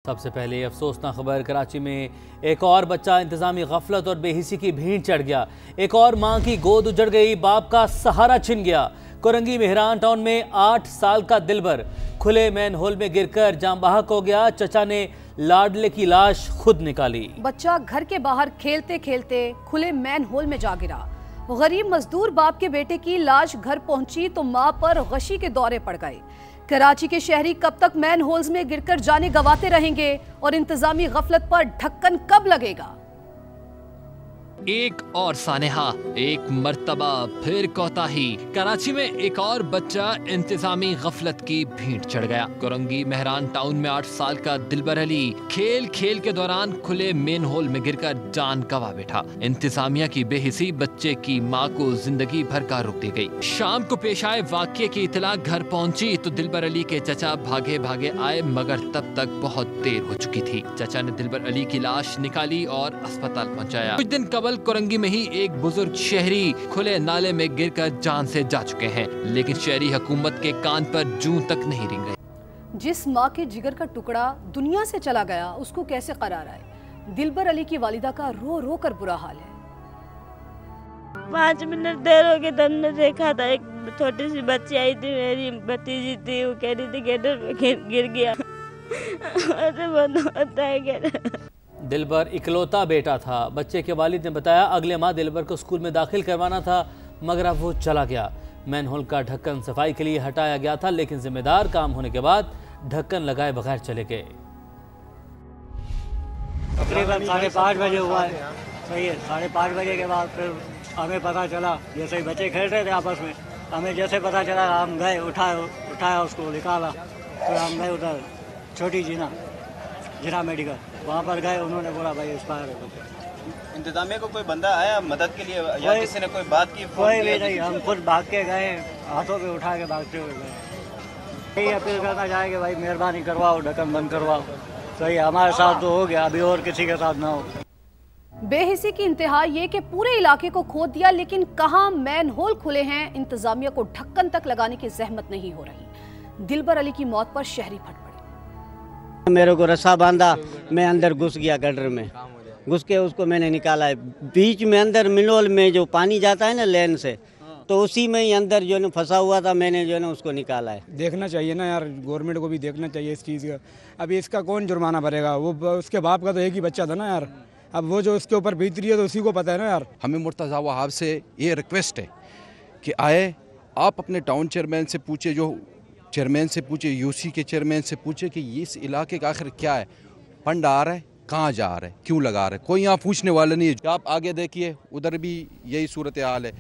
सबसे पहले अफसोसनाक खबर, कराची में एक और बच्चा इंतजामी गफलत और बेहिसी की भीड़ चढ़ गया। एक और मां की गोद उजड़ गई, बाप का सहारा छिन गया। कोरंगी मेहरान टाउन में 8 साल का दिलबर खुले मैन होल में गिरकर जान बहक हो गया। चचा ने लाडले की लाश खुद निकाली। बच्चा घर के बाहर खेलते खेलते खुले मैन होल में जा गिरा। गरीब मजदूर बाप के बेटे की लाश घर पहुंची तो मां पर गशी के दौरे पड़ गए। कराची के शहरी कब तक मैन होल्स में गिरकर जाने गंवाते रहेंगे और इंतजामी गफलत पर ढक्कन कब लगेगा? एक और सानेहा, एक मर्तबा फिर कोताही। कराची में एक और बच्चा इंतजामी गफलत की भीड़ चढ़ गया। कोरंगी मेहरान टाउन में 8 साल का दिलबर अली खेल खेल के दौरान खुले मेन होल में गिरकर जान गंवा बैठा। इंतजामिया की बेहिसी बच्चे की मां को जिंदगी भर का रुक दी गई। शाम को पेश आए वाकये की इतला घर पहुंची तो दिलबर अली के चचा भागे भागे आए, मगर तब तक बहुत देर हो चुकी थी। चचा ने दिलबर अली की लाश निकाली और अस्पताल पहुंचाया। कुछ दिन कबल कोरंगी में ही एक बुजुर्ग शहरी खुले नाले में गिरकर जान से जा चुके हैं, लेकिन शहरी हुकूमत के कान पर जूं तक नहीं रिंग रहे। जिस माँ के जिगर का टुकड़ा दुनिया से चला गया, उसको कैसे करार आए? दिलबर अली की वालिदा का रो रो कर बुरा हाल है। 5 मिनट देर हो गए, हमने देखा था एक छोटी सी बच्ची आई थी, मेरी भतीजी थी, वो कह रही थी गेटर पे गिर गया। ऐसे बंद होता है। दिलबर इकलौता बेटा था। बच्चे के वालिद ने बताया अगले माह दिलबर को स्कूल में दाखिल करवाना था, मगर अब वो चला गया। मैनहोल का ढक्कन सफाई के लिए हटाया गया था, लेकिन जिम्मेदार काम होने के बाद ढक्कन लगाए बगैर चले गए। तकरीबन 5:30 बजे हुआ है। सही है, 5:30 बजे के बाद फिर हमें पता चला, जैसे ही बच्चे खेल रहे थे आपस में, हमें जैसे पता चला हम गए, उठाया उसको निकाला। फिर हम गए उधर छोटी जिना मेडिकल, वहाँ पर गए, उन्होंने बोला भाई एक्सपायर है। इंतजामिया को कोई बंदा आया मदद के लिए या किसी ने कोई बात की? कोई भी नहीं, हम खुद भाग के गए, हाथों पे उठा के भागते हुए गए। यही अपील करना चाहेंगे भाई, मेहरबानी करवाओ, ढक्कन बंद करवाओ। सही है, हमारे साथ तो हो गया, अभी और किसी के साथ ना हो। बेहिसी की इंतहा ये कि पूरे इलाके को खोद दिया, लेकिन कहां मैन होल खुले हैं, इंतजामिया को ढक्कन तक लगाने की जहमत नहीं हो रही। दिलबर अली की मौत पर शहरी फट पड़े। मेरे को रस्सा बांधा, मैं अंदर घुस गया, गटर में घुस के उसको मैंने निकाला है। बीच में अंदर मिनोल में जो पानी जाता है ना लेन से, तो उसी में ही अंदर जो है फंसा हुआ था, मैंने जो है ना उसको निकाला है। देखना चाहिए ना यार, गवर्नमेंट को भी देखना चाहिए इस चीज़ का। अभी इसका कौन जुर्माना भरेगा? वो उसके बाप का तो एक ही बच्चा था ना यार। अब वो जो उसके ऊपर बीत रही है तो उसी को पता है ना यार। हमें मुर्तज़ा वहाब से ये रिक्वेस्ट है कि आए, आप अपने टाउन चेयरमैन से पूछे, जो चेयरमैन से पूछे, यूसी के चेयरमैन से पूछे कि इस इलाके का आखिर क्या है, फंड आ रहा है, कहाँ जा रहा है, क्यों लगा रहा है, कोई यहाँ पूछने वाला नहीं है। आप आगे देखिए, उधर भी यही सूरत हाल है।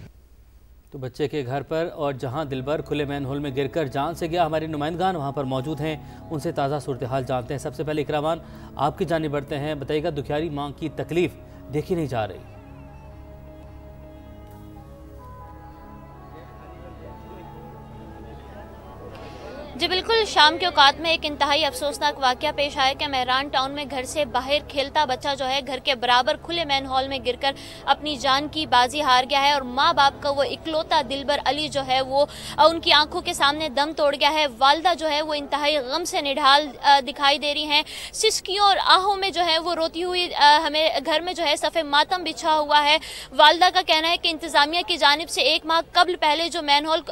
तो बच्चे के घर पर और जहां दिलबर खुले मैन होल में गिरकर जान से गया, हमारे नुमाइंदगान वहां पर मौजूद हैं, उनसे ताज़ा सूरत हाल जानते हैं। सबसे पहले इकरामान, आपकी जानिब बढ़ते हैं, बताइएगा दुखियारी माँ की तकलीफ देखी नहीं जा रही। जी बिल्कुल, शाम के औकात में एक इंतहाई अफसोसनाक वाकया पेश आया कि मेहरान टाउन में घर से बाहर खेलता बच्चा जो है घर के बराबर खुले मैन हॉल में गिरकर अपनी जान की बाजी हार गया है और माँ बाप का वो इकलौता दिलबर अली जो है वो उनकी आंखों के सामने दम तोड़ गया है। वालदा जो है वो इंतहाई गम से निढाल दिखाई दे रही हैं। सिसकियों और आहों में जो है वो रोती हुई हमें घर में जो है सफ़े मातम बिछा हुआ है। वालदा का कहना है कि इंतजामिया की जानिब से 1 माह कबल पहले जो मैन हॉल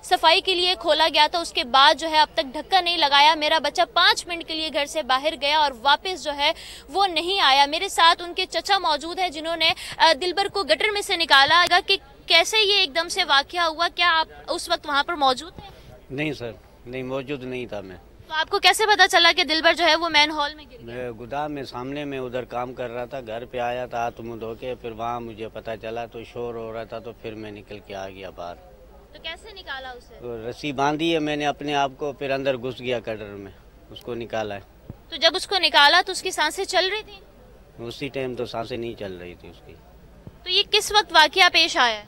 सफाई के लिए खोला गया था, उसके बाद जो है अब तक ढक्कन नहीं लगाया। मेरा बच्चा 5 मिनट के लिए घर से बाहर गया और वापस जो है वो नहीं आया। मेरे साथ उनके चचा मौजूद हैं जिन्होंने दिलबर को गटर में से निकाला। कि कैसे ये एकदम से वाकया हुआ, क्या आप उस वक्त वहां पर मौजूद थे? नहीं सर, नहीं, मौजूद नहीं था मैं। तो आपको कैसे पता चला कि दिलबर जो है वो मैन हॉल में गिर गया? मैं गोदाम में सामने में उधर काम कर रहा था, घर पे आया था हाथ मुँह धो के, फिर वहाँ मुझे पता चला तो शोर हो रहा था, तो फिर मैं निकल के आ गया बाहर। तो कैसे निकाला उसे? तो रस्सी बांधी है मैंने अपने आप को, फिर अंदर घुस गया गटर में, उसको निकाला है। तो जब उसको निकाला तो उसकी सांसें चल रही थी? उसी टाइम तो सांसें नहीं चल रही थी उसकी। तो ये किस वक्त वाकया पेश आया?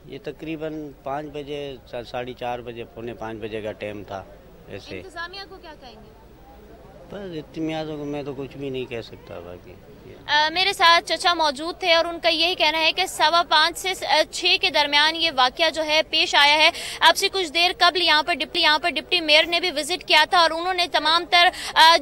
ये तकरीबन 5 बजे, 4:30 बजे, 4:45 बजे का टाइम था। ऐसे इंतजामिया को क्या कहेंगे? बस इत्मीनान को मैं तो कुछ भी नहीं कह सकता, बाकी बताएंगे। मेरे साथ चचा मौजूद थे और उनका यही कहना है कि 5:15 से 6 के दरमियान ये वाकया जो है पेश आया है। आपसे कुछ देर कबल यहाँ पर डिप्टी मेयर ने भी विजिट किया था और उन्होंने तमाम तर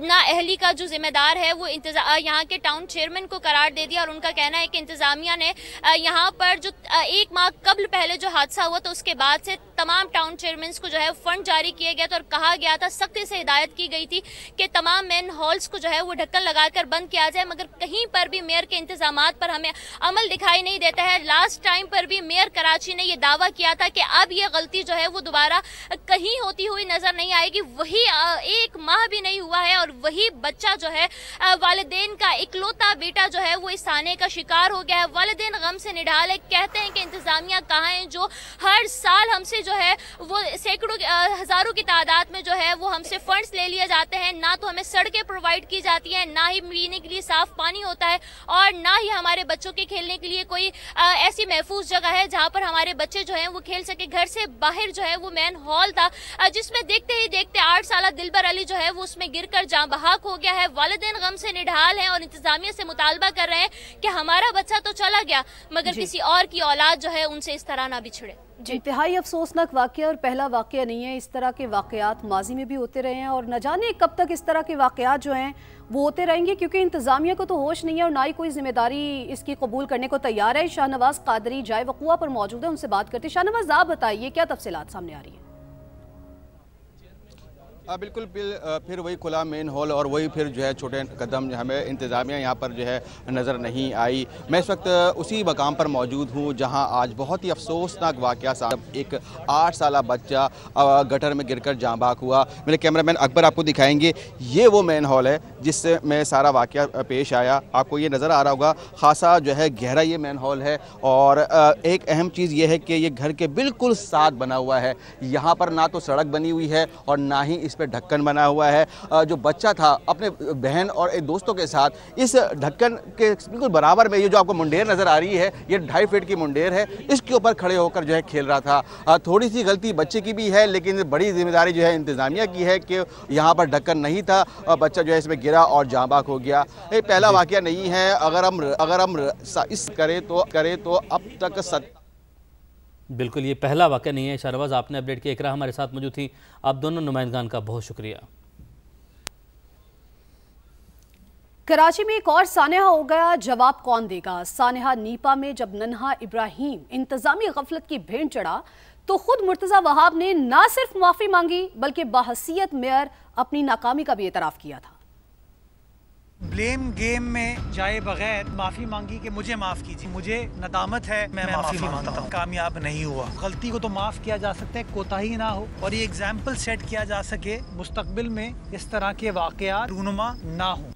नाअहली का जो जिम्मेदार है वो यहाँ के टाउन चेयरमैन को करार दे दिया और उनका कहना है कि इंतजामिया ने यहाँ पर जो 1 माह कबल पहले जो हादसा हुआ तो उसके बाद से तमाम टाउन चेयरमैन को जो है फंड जारी किए गए थे और कहा गया था, सख्ती से हिदायत की गई थी कि तमाम मेन हॉल्स को जो है वो ढक्कन लगाकर बंद किया जाए, मगर कहीं पर भी मेयर के इंतजामात पर हमें अमल दिखाई नहीं देता है। लास्ट टाइम पर भी मेयर कराची ने ये दावा किया था कि अब ये गलती जो है वो दोबारा कहीं होती हुई नजर नहीं आएगी। वही 1 माह भी नहीं हुआ है और वही बच्चा जो है वालिदैन का इकलौता बेटा जो है वो इस थाने का शिकार हो गया है। वालिदैन गम से निढाल है, कहते हैं कि इंतजामिया कहाँ है जो हर साल हमसे जो है वो सैकड़ों हजारों की तादाद में जो है वो हमसे फंड्स ले लिए जाते हैं। ना तो हमें सड़कें प्रोवाइड की जाती हैं, ना ही पीने के लिए साफ पानी होता है और ना ही हमारे बच्चों के खेलने के लिए कोई ऐसी महफूज जगह है जहां पर हमारे बच्चे जो हैं वो खेल सके। घर से बाहर जो है वो मेन हॉल था जिसमें देखते ही देखते 8 साल दिलबर अली जो है वो उसमें गिरकर जाँ बहाक हो गया है। वालिदैन गम से निढाल हैं और इंतजामिया से मुतालबा कर रहे हैं कि हमारा बच्चा तो चला गया मगर किसी और की औलाद जो है उनसे इस तरह ना बिछड़े। इंतहाई अफसोसनाक वाकया और पहला वाकया नहीं है, इस तरह के वाकयात माजी में भी होते रहे हैं और न जाने कब तक इस तरह के वाकयात जो हैं वो होते रहेंगे, क्योंकि इंतजामिया को तो होश नहीं है और ना ही कोई जिम्मेदारी इसकी कबूल करने को तैयार है। शाहनवाज कादरी जाए वक़ुआ पर मौजूद है, उनसे बात करते हैं। शाहनवाज, आप बताइए क्या तफसीलात सामने आ रही है? बिल्कुल फिर वही खुला मेन हॉल और वही फिर जो है छोटे कदम हमें इंतज़ामिया यहाँ पर जो है नज़र नहीं आई। मैं इस वक्त उसी मकाम पर मौजूद हूँ जहाँ आज बहुत ही अफसोसनाक वाक़या साहब, एक 8 साल बच्चा गटर में गिरकर जाँ बहक हुआ। मेरे कैमरामैन अकबर आपको दिखाएंगे, ये वो मेन हॉल है जिससे मैं सारा वाक़या पेश आया। आपको ये नज़र आ रहा होगा, खासा जो है गहरा ये मेन हॉल है और एक अहम चीज़ ये है कि ये घर के बिल्कुल साथ बना हुआ है। यहाँ पर ना तो सड़क बनी हुई है और ना ही इस पे ढक्कन बना हुआ है। जो बच्चा था अपने बहन और एक दोस्तों के साथ इस ढक्कन के बिल्कुल बराबर में, ये जो आपको मुंडेर नज़र आ रही है, ये 2.5 फीट की मुंडेर है, इसके ऊपर खड़े होकर जो है खेल रहा था। थोड़ी सी गलती बच्चे की भी है लेकिन बड़ी जिम्मेदारी जो है इंतज़ामिया की है कि यहाँ पर ढक्कन नहीं था, बच्चा जो है इसमें गिरा और जाँ बहक हो गया। ये पहला वाक़या नहीं है। अगर हम इस करें तो अब तक बिल्कुल ये पहला वाक़या नहीं है। शाहनवाज, आपने अपडेट किया, इकरा हमारे साथ मौजूद थी। आप दोनों नुमाइंदगान का बहुत शुक्रिया। कराची में एक और सानेहा हो गया, जवाब कौन देगा? सानेहा नीपा में जब नन्हा इब्राहिम इंतजामी गफलत की भेंट चढ़ा तो खुद मुर्तजा वहाब ने ना सिर्फ माफी मांगी बल्कि बाहसियत मेयर अपनी नाकामी का भी एतराफ किया था। ब्लेम गेम में जाए बगैर माफी मांगी कि मुझे माफ कीजिए, मुझे नदामत है, मैं माफी मांगता हूँ। कामयाब नहीं हुआ। गलती को तो माफ किया जा सकता है, कोताही ना हो और ये एग्जाम्पल सेट किया जा सके मुस्तकबिल में इस तरह के वाकयात रूनुमा ना हो।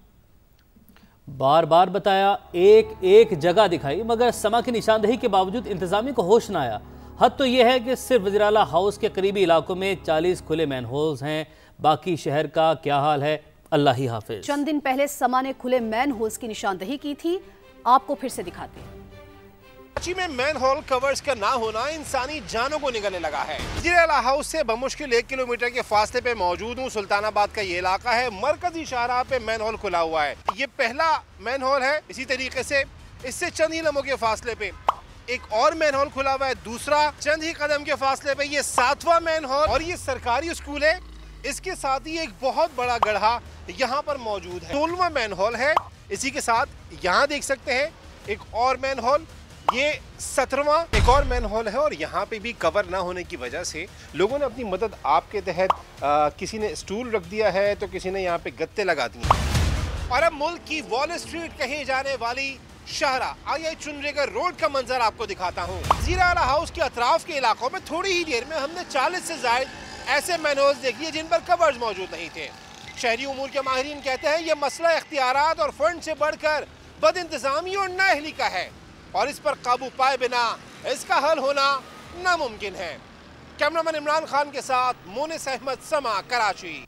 बार बार बताया, एक जगह दिखाई मगर समा की निशानदेही के बावजूद इंतजामिया को होश न आया। हद तो यह है कि सिर्फ वज़ीर-ए-आला हाउस के करीबी इलाकों में 40 खुले मैन होल्स हैं। बाकी शहर का क्या हाल है, अल्लाह ही हाफिज। चंद दिन पहले समा ने खुले मैन होल्स की निशानदेही की थी, आपको फिर से दिखाते हैं। कराची में मैन होल कवर्स का ना होना इंसानी जानों को निगलने लगा है। वज़ीर-ए-आला हाउस से बमुश्किल 1 किलोमीटर के फासले पे मौजूद हूँ। सुल्तानाबाद का ये इलाका है, मरकजी शाहराह पे मैन होल खुला हुआ है। ये पहला मैन होल है। इसी तरीके से इससे चंद ही लम्हों के फासले पे एक और मैन होल खुला हुआ है, दूसरा चंद ही कदम के फासले पे ये 7वां मैन होल और ये सरकारी स्कूल है। इसके साथ ही एक बहुत बड़ा गड्ढा यहाँ पर मौजूद है। 16वां मैन होल है। इसी के साथ यहाँ देख सकते हैं एक और मैन होल, ये 17वां एक और मैन होल है और यहाँ पे भी कवर ना होने की वजह से लोगों ने अपनी मदद आपके तहत किसी ने स्टूल रख दिया है तो किसी ने यहाँ पे गत्ते लगा दिए। और अब मुल्क की वॉल स्ट्रीट कही जाने वाली शाहराह आईआई चुनरेगर रोड का मंजर आपको दिखाता हूँ। वज़ीर-ए-आला हाउस के अतराफ के इलाकों में थोड़ी ही देर में हमने 40 से ज्यादा ऐसे मैन होल्स देखी है जिन पर कवर्स मौजूद नहीं थे। शहरी उमूर के माहिरीन कहते हैं ये मसला इख्तियारात और फंड से बढ़कर बद इंतजामी और नाअहली का है और इस पर काबू पाए बिना इसका हल होना नामुमकिन है। कैमरामैन इमरान खान के साथ मोनिस अहमद, समा, कराची।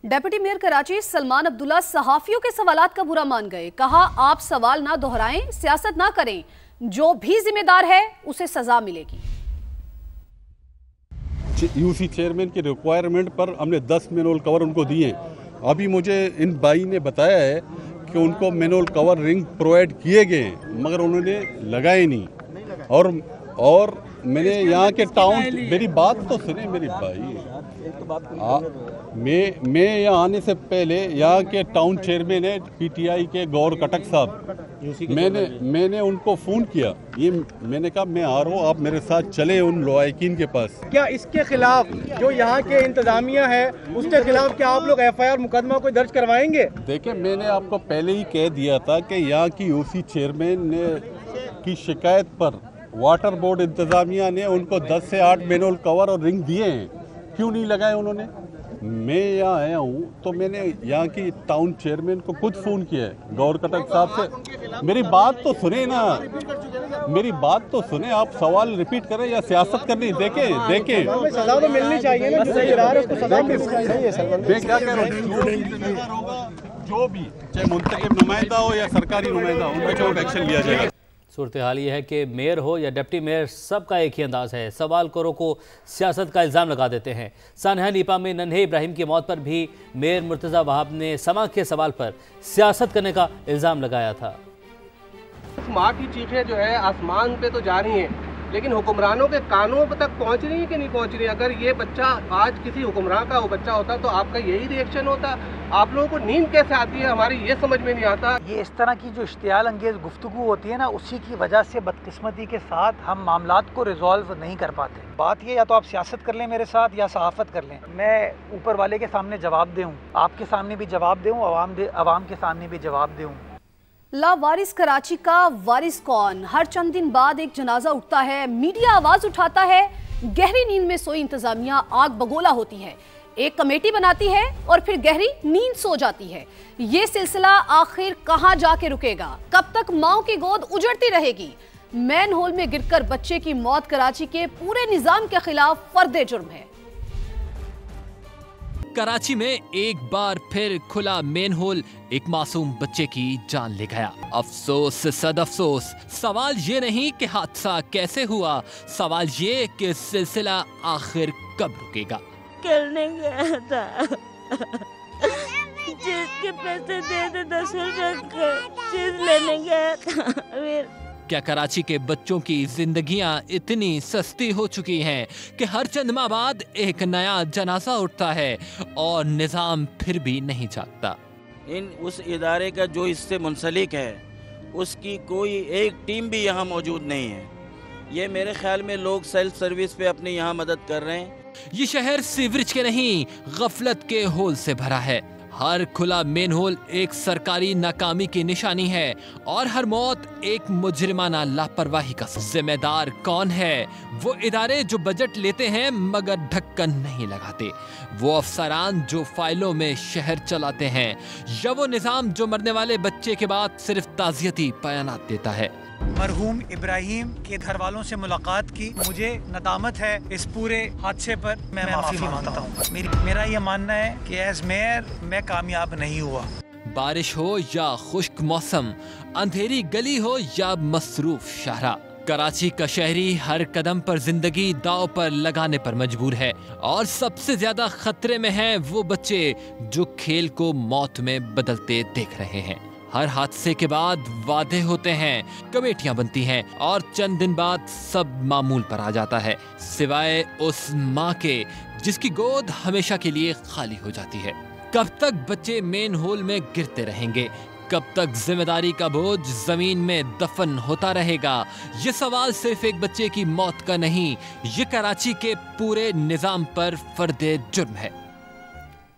डेप्यूटी मेयर कराची सलमान अब्दुल्ला सहाफियों के सवालात का बुरा मान गए। कहा, आप सवाल ना दोहराएं, सियासत ना करें, जो भी जिम्मेदार है उसे सजा मिलेगी। यूसी चेयरमैन की रिक्वायरमेंट पर हमने 10 मैन होल कवर उनको दिए। अभी मुझे इन भाई ने बताया है कि कि उनको मैनुअल कवर रिंग प्रोवाइड किए गए, मगर उन्होंने लगाए नहीं। और मैंने यहाँ के टाउन, मेरी बात तो सुने मेरी भाई, मैं यहाँ आने से पहले यहाँ के टाउन चेयरमैन है पीटीआई के गौर कटक साहब, मैंने उनको फ़ोन किया, ये मैंने कहा मैं आ रहा हूँ, आप मेरे साथ चले उन लवाकिन के पास। क्या इसके खिलाफ जो यहाँ के इंतजामिया है उसके खिलाफ क्या आप लोग एफआईआर मुकदमा कोई दर्ज करवाएंगे? देखिए, मैंने आपको पहले ही कह दिया था कि यहाँ की यूसी चेयरमैन ने की शिकायत पर वाटर बोर्ड इंतजामिया ने उनको 10 से 8 मैनुअल कवर और रिंग दिए हैं, क्यों नहीं लगाए उन्होंने? मैं यहाँ आया हूँ तो मैंने यहाँ की टाउन चेयरमैन को खुद फ़ोन किया है गौर कटक साहब से। मेरी बात तो सुने ना, मेरी बात तो सुने, आप सवाल रिपीट करें या सियासत करनी? देखें सजा तो मिलनी चाहिए ना, सजा मिलनी चाहिए। मैं क्या कह रहा हूँ, जो भी चाहे मुंतखब नुमाइंदा हो या सरकारी नुमाइंदा, उन पर एक्शन लिया जाएगा। सूरत हाल ये है कि मेयर हो या डिप्टी मेयर, सबका एक ही अंदाज है, सवाल करो को सियासत का इल्ज़ाम लगा देते हैं। सानहा नीपा में नन्हे इब्राहिम की मौत पर भी मेयर मुर्तज़ा वहाब ने समा के सवाल पर सियासत करने का इल्ज़ाम लगाया था। माँ की चीखें जो है आसमान पे तो जा रही हैं, लेकिन हुक्मरानों के कानों तक पहुंच रही है कि नहीं पहुंच रही है? अगर ये बच्चा आज किसी हुक्मरान का वो बच्चा होता तो आपका यही रिएक्शन होता? आप लोगों को नींद कैसे आती है हमारी ये समझ में नहीं आता। ये इस तरह की जो इश्तियाल अंगेज गुफ्तगू होती है ना, उसी की वजह से बदकिस्मती के साथ हम मामलात को रिजॉल्व नहीं कर पाते। बात ये, या तो आप सियासत कर लें मेरे साथ या सहाफत कर लें, मैं ऊपर वाले के सामने जवाब दूँ, आपके सामने भी जवाब दूँ, अवाम के सामने भी जवाब दूँ। लावारिस कराची का वारिस कौन? हर चंद दिन बाद एक जनाजा उठता है, मीडिया आवाज उठाता है, गहरी नींद में सोई इंतजामिया आग बगोला होती है, एक कमेटी बनाती है और फिर गहरी नींद सो जाती है। ये सिलसिला आखिर कहां जाके रुकेगा? कब तक माओ की गोद उजड़ती रहेगी? मैन होल में गिरकर बच्चे की मौत कराची के पूरे निजाम के खिलाफ फर्दे जुर्म है। कराची में एक बार फिर खुला मेन होल एक मासूम बच्चे की जान ले गया। अफसोस सद अफसोस, सवाल ये नहीं कि हादसा कैसे हुआ, सवाल ये कि सिलसिला आखिर कब रुकेगा। खेलने गया था, जिसके पैसे दे दे 10 रुपए चीज लेने गया था। क्या कराची के बच्चों की जिंदगियां इतनी सस्ती हो चुकी हैं कि हर चंद माह बाद एक नया जनाजा उठता है और निज़ाम फिर भी नहीं जागता? उस इदारे का जो इससे मुंसलिक है उसकी कोई एक टीम भी यहाँ मौजूद नहीं है। ये मेरे ख्याल में लोग सेल्फ सर्विस पे अपनी यहाँ मदद कर रहे हैं। ये शहर सीवरेज के नहीं, गफलत के होल से भरा है। हर खुला मेन होल एक सरकारी नाकामी की निशानी है और हर मौत एक मुजरिमाना लापरवाही का। जिम्मेदार कौन है? वो इदारे जो बजट लेते हैं मगर ढक्कन नहीं लगाते, वो अफसरान जो फाइलों में शहर चलाते हैं, या वो निजाम जो मरने वाले बच्चे के बाद सिर्फ ताज़ियती बयानात देता है। मरहूम इब्राहिम के घर वालों से मुलाकात की, मुझे नदामत है इस पूरे हादसे पर, मैं माफी मांगता हूँ। मेरा ये मानना है कि एज मेयर मैं कामयाब नहीं हुआ। बारिश हो या खुश्क मौसम, अंधेरी गली हो या मसरूफ शाहरा, कराची का शहरी हर कदम पर जिंदगी दाव पर लगाने पर मजबूर है। और सबसे ज्यादा खतरे में हैं वो बच्चे जो खेल को मौत में बदलते देख रहे हैं। हर हादसे के बाद वादे होते हैं, कमेटियां बनती हैं और चंद दिन बाद सब मामूल पर आ जाता है, सिवाय उस माँ के जिसकी गोद हमेशा के लिए खाली हो जाती है। कब तक बच्चे मेन होल में गिरते रहेंगे? कब तक जिम्मेदारी का बोझ जमीन में दफन होता रहेगा? ये सवाल सिर्फ एक बच्चे की मौत का नहीं, ये कराची के पूरे निजाम पर फर्दे जुर्म है।